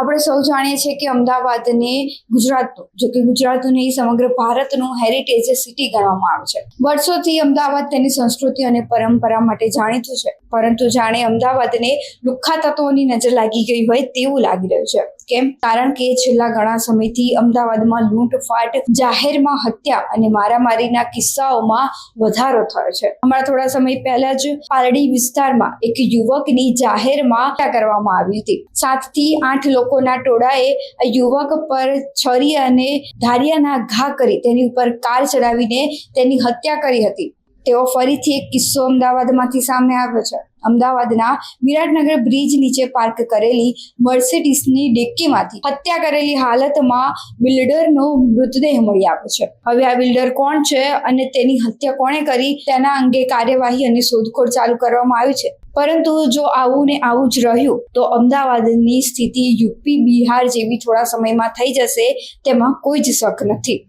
આપણે સૌ જાણીએ છીએ કે અમદાવાદને ગુજરાતનું, જો કે ગુજરાતનું નહીં સમગ્ર ભારતનું હેરિટેજ સિટી ગણવામાં આવે છે. વર્ષોથી અમદાવાદ તેની સંસ્કૃતિ અને પરંપરા માટે જાણીતું છે, પરંતુ જાણે અમદાવાદને લુખ્ખા તત્વોની નજર લાગી ગઈ હોય તેવું લાગી રહ્યું છે. કેમ? કારણ કે છેલ્લા ઘણા સમયથી અમદાવાદમાં લૂંટફાટ, જાહેરમાં હત્યા અને મારામારીના કિસ્સાઓમાં વધારો થયો છે. હમણાં થોડા સમય પહેલા જ પાલડી વિસ્તારમાં એક યુવકની જાહેરમાં હત્યા કરવામાં આવી હતી. 7 થી 8 લોકોના ટોળાએ આ યુવક પર છરી અને ધારિયાના ઘા કરી તેની ઉપર કાર ચડાવીને તેની હત્યા કરી હતી. તેઓ ફરીથી એક કિસ્સો અમદાવાદમાંથી સામે આવ્યો છે. અમદાવાદના વિરાટનગર બ્રિજ નીચે પાર્ક કરેલી મર્સિડીઝની ડિક્કીમાંથી હત્યા કરેલી હાલતમાં બિલ્ડરનો મૃતદેહ મળી આવ્યો છે. હવે આ બિલ્ડર કોણ છે અને તેની હત્યા કોણે કરી તેના અંગે કાર્યવાહી અને શોધખોળ ચાલુ કરવામાં આવી છે. પરંતુ જો આવું ને આવું જ રહ્યું તો અમદાવાદની સ્થિતિ યુપી બિહાર જેવી થોડા સમયમાં થઈ જશે તેમાં કોઈ જ શક નથી.